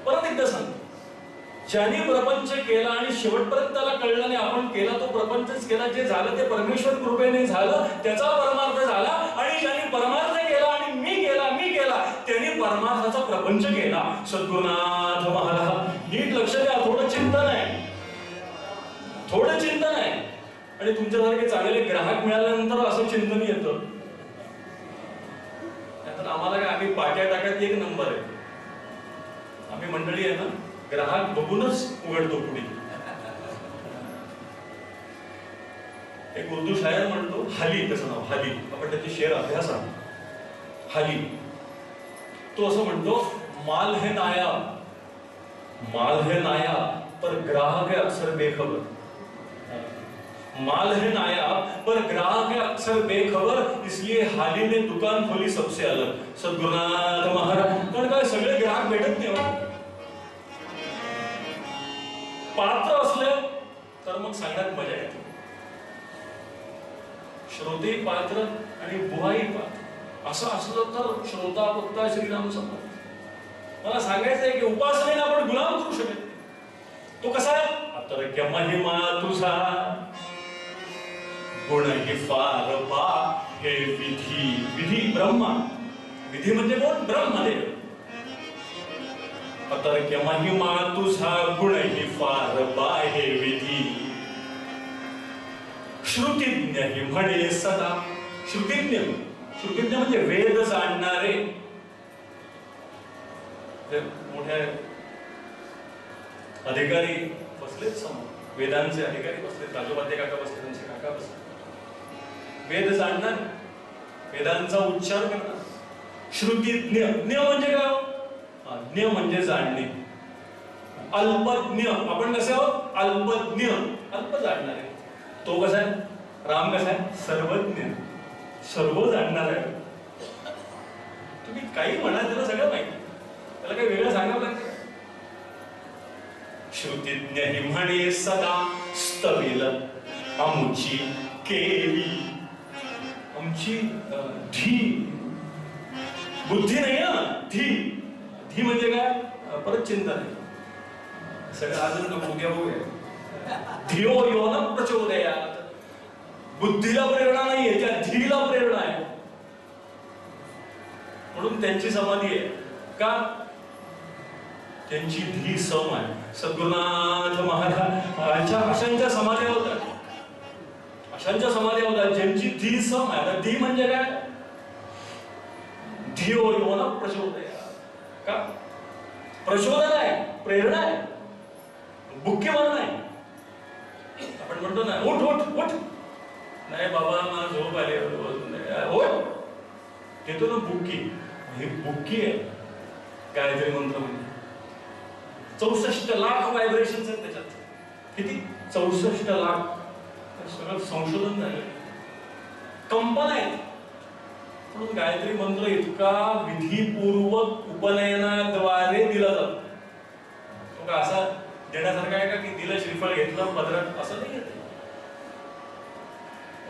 परत एकदा सांगतो, ज्याने प्रपंच केला आणि शेवटपर्यंत त्याला कळलं नाही आपण केला, तो प्रपंचच केला. जे झालं ते परमेश्वर कृपेने झालं, त्याचा परमार्थ झाला. आणि ज्याने परमार्थ केला आणि मी केला, त्याने परमार्थाचा प्रपंच केला. सद्गुरुनाथ महाराज. नीट लक्ष द्या, थोडं चिंतन आहे, थोडं चिंतन आहे. आणि तुमच्यासारखे चांगले ग्राहक मिळाल्यानंतर असं चिंतन येतं. त्यानंतर आम्हाला काय, आम्ही पाट्या टाक्यात एक नंबर आहे. आम्ही मंडळी आहे ना, ग्राहक बघूनच उघडतो पुढे. एक उर्दू शायर म्हणतो, हाली, त्याचं नाव हाली, आपण त्याचे शेर अभ्यास आहे. हाली तो असं म्हणतो, माल है नायाब पर ग्राहक है अक्सर बेखबर. माल है नायाब पर ग्राहक है अक्सर बेखबर, इसलिए हाली ने दुकान खोली सबसे अलग. सद्गुरुनाथ महाराज. कारण काय, सगळे ग्राहक भेटत नाही. पात्र असले तर मग सांगण्यात मजा येते. श्रोते पात्र आणि बुवाई पात्र असं असलं तर श्रोता वक्ता श्रीराम समर्थ. मला सांगायचंय की उपासनेला आपण गुलाम करू शकत. तो कसा आहे? अतर्क्य महिमा तुझा गुण ही फार बा हे विधी ब्रह्मा. विधी म्हणजे कोण? ब्रह्मदेव. अतर्क्य महिमा तुझा गुण ही फार बा हे विधी. श्रुतिज्ञ ही म्हणे सदा. श्रुतिज्ञ म्हणजे वेद जाणणारे. मोठ्या अधिकारी बसलेत समोर, वेदांचे अधिकारी बसलेत, राजोपाध्ये काका बसले, त्यांचे काका बसले. वेद जाणणार, वेदांचा उच्चार करणार. श्रुतिज्ञ. ज्ञ म्हणजे काय? ज्ञ म्हणजे जाणणे. अल्पज्ञ. आपण कसे आहोत? अल्पज्ञ, अल्प जाणणारे. तो कसा आहे? राम कसा आहे? सर्वज्ञ, सर्व जाणणार आहे. तुम्ही काही म्हणा, त्याला सगळं माहिती, त्याला काही वेगळं सांगावं लागतं. श्रुतिज्ञ ही म्हणे सदा स्तविल आमची केली. आमची धी, बुद्धी नाही ना, धी. धी म्हणजे काय? परत चिंतन आहे. सगळं आजच नको, उद्या बघूया. धियो यो न प्रचोदयात. बुद्धीला प्रेरणा नाहीये, त्या धीला प्रेरणा आहे. म्हणून त्यांची समाधी आहे. का? त्यांची धी सम आहे. सद्गुरुनाथ महाराजांच्या अशांच्या समाध्या होतात, अशांच्या समाध्या होतात ज्यांची धी सम आहे. धी म्हणजे काय? धियो यो न प्रचोदयात. का? प्रचोदन आहे, प्रेरणा आहे, बुक्कीवर नाही. आपण म्हणतो ना, उठ उठ उठ. नाही बाबा, मला झोप आली, उठ. देतो ना बुक्की. ही बुक्की आहे गायत्री मंत्र म्हणजे. 64 लाख व्हायब्रेशन्स आहेत त्याच्यात. किती? 64 लाख. सगळं संशोधन झालं, कंपन आहेत. म्हणून गायत्री मंत्र इतका विधीपूर्वक उपनयनाद्वारे दिला जातो. तो का असा देण्यासारखा आहे का की दिलं श्रीफळ घेतलं पदरात, असं नाही येत.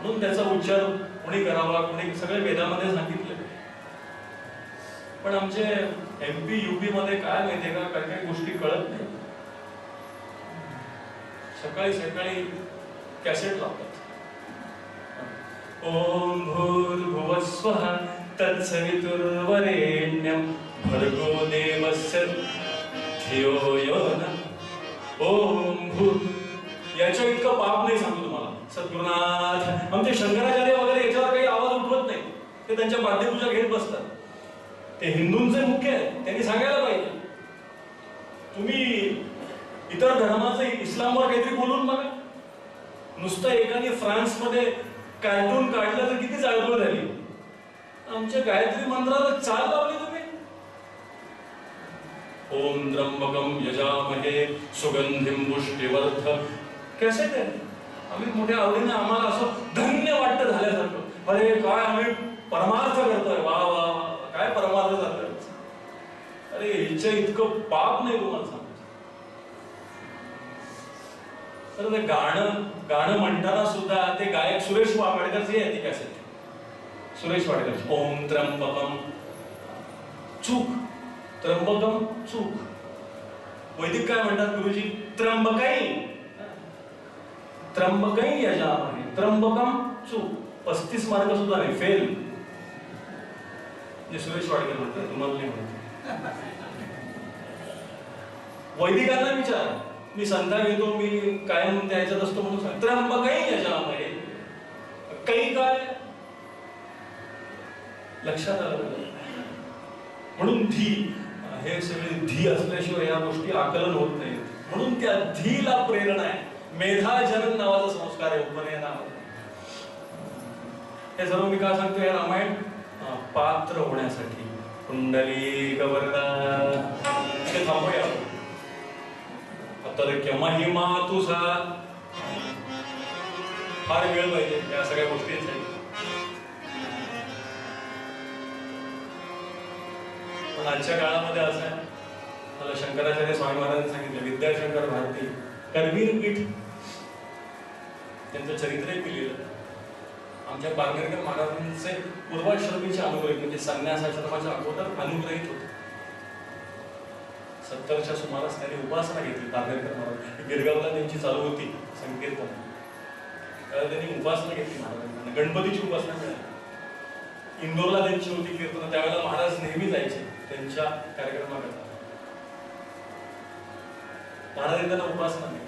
म्हणून त्याचा उच्चार कोणी करावा, कोणी, सगळे वेदामध्ये सांगितले. पण आमचे MP UP मध्ये काय माहितीये का, काही काही गोष्टी कळत नाही. सकाळी सकाळी कॅसेट लावतात. ओम भूर्भुवस्वः तत्सवितुर्वरेण्यं भर्गो देवस्य धियो यो नः ओम भू. याच्या इतकं पाप नाही सांगतो तुम्हाला. सद्गुरुनाथ आमचे शंकराचार्य वगैरे याच्यावर काही आवाज उठवत नाही. ते त्यांच्या पाद्यपूजा घेत बसतात. ते हिंदूंचे मुख्य आहेत, त्यांनी सांगायला पाहिजे. तुम्ही इतर धर्माचं इस्लामवर काहीतरी बोलून बघा. नुसतं एकाने फ्रान्समध्ये कार्टून काढलं तर किती जाळपोळ झाली. आमच्या गायत्री मंत्राला चाल लावली तुम्ही. ओम त्र्यंबकम यजामहे सुगंधिं पुष्टिवर्धनम्. कॅसेट आहे. आम्ही मोठ्या आवडीने, आम्हाला असं धन्य वाटतं झाल्यासारखं. अरे काय आम्ही परमार्थ करतोय, वा वा वा, काय परमार्थ झालं. अरे हिच्या इतकं पाप नाही तुम्हाला सांगतो. तर ते गाणं म्हणताना सुद्धा ते गायक सुरेश वाडकरची आहे ती कॅसेट. सुरेश वाडकर. ओम त्र्यंबकम चूक, त्र्यंबकम चूक. वैदिक काय म्हणतात गुरुजी? त्र्यंबकै, त्र्यंबकै यजामहे, त्र्यंबकम चूक. 35 मार्क सुद्धा नाही, फेल. जे सुरेश वाडकर म्हणतात, तुम्हाला नाही म्हणत. वैदिकांना विचार. मी संध्या घेतो, मी कायम द्यायचं असतो म्हणून सांग. त्र्यंबकै यजामहे, काही काय लक्षात आलं. म्हणून धी, हे सगळे धी असल्याशिवाय या गोष्टी आकलन होत नाही. म्हणून त्या धीला प्रेरणा आहे. मेधाजनन नावाचा संस्कार आहे उपनयनामध्ये. हे सर्व मी का सांगतो? हे रामायण पात्र होण्यासाठी. कुंडलीक वरदा. हे थांबूया. अतर्क्य महिमा तुझा. फार वेळ पाहिजे या सगळ्या गोष्टींसाठी. पण आजच्या काळामध्ये असं आहे, मला शंकराचार्य स्वामी महाराजांनी सांगितलं, विद्याशंकर भारती करवीर पीठ त्यांचं चरित्रही लिहिलं. आमच्या पारनेरकर महाराजांचे पूर्वाश्रमीचे अनुग्रहित, म्हणजे संन्यासाश्रमाच्या अगोदर अनुग्रहित होते. 70च्या सुमारास त्यांनी उपासना घेतली. पारनेरकर महाराज गिरगावला त्यांची चालू होती संकीर्तन. त्यावेळेला त्यांनी उपासना घेतली महाराजांना. गणपतीची उपासना मिळाली. इंदोरला त्यांची होती कीर्तन. त्यावेळेला महाराज नेहमी जायचे त्यांच्या कार्यक्रमाकरता. महाराज त्यांना उपासना नाही.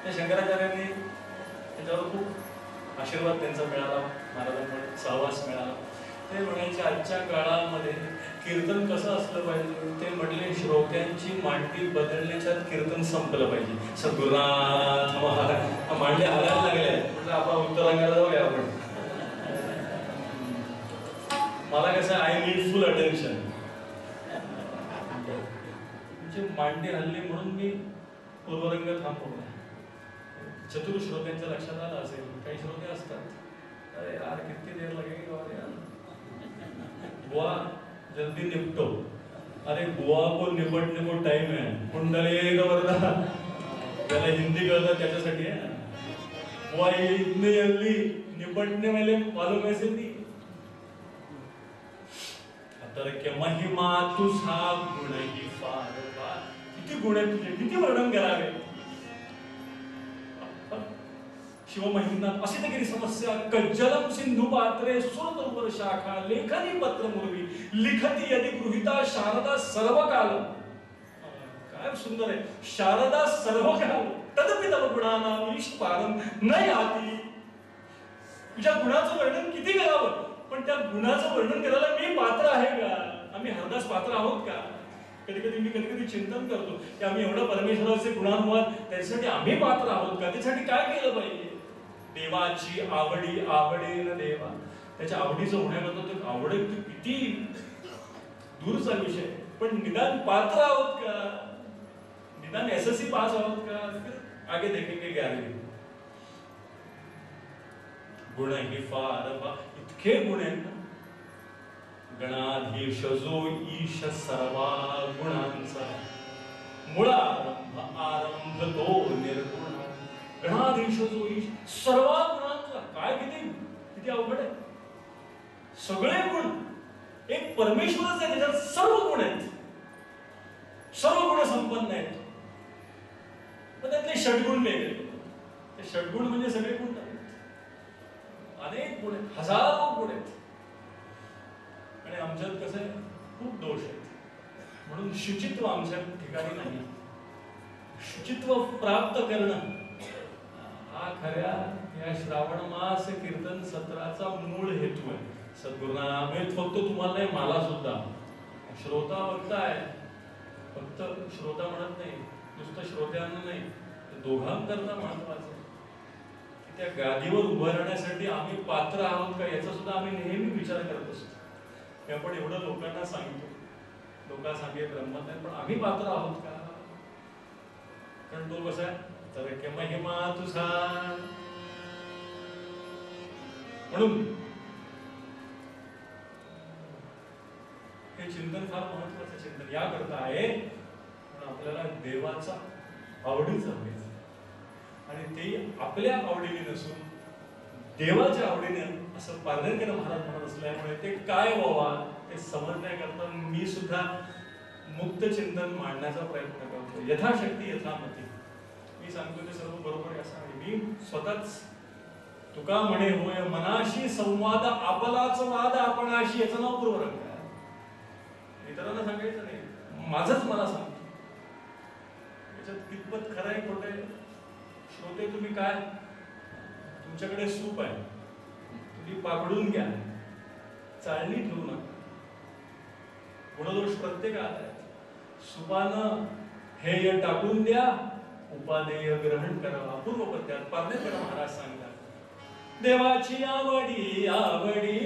त्या शंकराचार्यांनी त्याच्यावर खूप आशीर्वाद त्यांचा मिळाला, महाराजांकडे सहवास मिळाला. ते म्हणायचे आजच्या काळामध्ये कीर्तन कसं असलं पाहिजे. ते म्हटले श्रोत्यांची मांडी बदलण्याच्या कीर्तन संपलं पाहिजे. सद्गुरुनाथ महाराज मांड्या हालायला लागल्या. म्हटलं आपण उत्तरांगाला जाऊया आपण. मला कसं, आय नीड फुल अटेन्शन. मांडी हल्ली म्हणून मी पूर्वरंग थांबवला. चतुर श्रोत्यांच्या लक्षात आलं असेल. काही श्रोते असतात, अरे यार किती देर लगेगी बुआ, जल्दी निपटो. अरे बुआ को निपटने को टाइम है. कुंडली वरदा. त्याला हिंदी कळतं त्याच्यासाठी आहे. बुआ ये इतने जल्दी निपटने वाले मालूम ऐसे नहीं. अतर्क्य महिमा तुझा गुणही फार फार. किती गुण आहेत तुझे, किती वर्णन करावे. शिवमहिम्नात अशी तरी समस्या कज्जलम सिंधू पात्रे सुरतरुवर शाखा लेखनी पत्र मुरवी लिखती यदि गृहीता शारदा सर्वकाल. काय सुंदर आहे. शारदा सर्वकाल तदपि तव गुणानाम ईश पारम न याती. तुझ्या गुणाचं वर्णन किती करावं पण त्या गुणाचं वर्णन करायला मी पात्र आहे का. आम्ही हरदास पात्र आहोत का. कधी कधी चिंतन करतो की आम्ही एवढं परमेश्वराचे गुणानुवाद त्याच्यासाठी आम्ही पात्र आहोत का. त्यासाठी काय केलं पाहिजे. देवाची आवडी आवडेल देवा. त्याच्या आवडीचं होण्याबद्दल आवड किती दूरचा विषय पण निदान पात्र आहोत का. निदान SSC पास आहोत का. आगे देखेंगे 11वीं. गुण ही फार इतके गुण आहेत ना. गणाधीश जो ईश सर्वा गुणांचा मुळारंभ आरंभ तो निर्गुण. गणाधीश जो ईश सर्वा गुणांचा. काय किती अवघड आहे. सगळे गुण एक परमेश्वरच आहे त्याच्यात सर्व गुण आहेत. सर्व गुण संपन्न आहेत. पण त्यातले षडगुण वेगळे. ते षडगुण म्हणजे सगळे गुण आहेत. अनेक गुण आहेत. हजारो गुण आहेत. आणि आमच्यात कसं आहे खूप दोष आहेत. म्हणून शुचित्व आमच्या ठिकाणी नाही. शुचित्व प्राप्त करणं हा खऱ्या या श्रावण मास कीर्तन सत्राचा मूळ हेतू आहे. सद्गुरुनाथ फक्त तुम्हाला नाही मला सुद्धा श्रोता वक्ता आहे. फक्त श्रोता म्हणत नाही. नुसतं श्रोत्यांना नाही दोघांकरता महत्वाचं की त्या गादीवर उभं राहण्यासाठी आम्ही पात्र आहोत का याचा सुद्धा आम्ही नेहमी विचार करत असतो. आपण एवढं लोकांना सांगतो. लोक सांगे ब्रह्मत नाही पण आम्ही पात्र आहोत का. कारण तो कसा आहे तर के महिमा तुझा. म्हणून हे चिंतन फार महत्वाचं चिंतन याकरता आहे. पण आपल्याला देवाचा आवडीचं हवे आणि ते आपल्या आवडीने नसून देवाच्या आवडीने असं पारनेरकर महाराज म्हणत असल्यामुळे ते काय व्हावा ते समजण्याकरता मी सुद्धा मुक्त चिंतन मांडण्याचा प्रयत्न करतो. यथाशक्ती यथामती. मी सांगतो ते सर्व बरोबर आहे असं नाही. मी स्वतःच तुका म्हणे होय मनाशी संवाद आपलाच वाद आपणाशी याचं नाव पूर्वरंग. इतरांना सांगायचं नाही माझंच मला सांगतो. याच्यात कितपत खरं आहे खोटं आहे. श्रोते तुम्ही काय तुमच्याकडे सूप आहे तुम्ही पाकडून घ्या. चाळणी ठेवू नका. गुणदोष प्रत्येकात आहेत. सुपानं हेय टाकून द्या उपादेय ग्रहण करा. अपूर्व पद्यात पारनेरकर महाराज सांगतात देवाची आवडी आवडी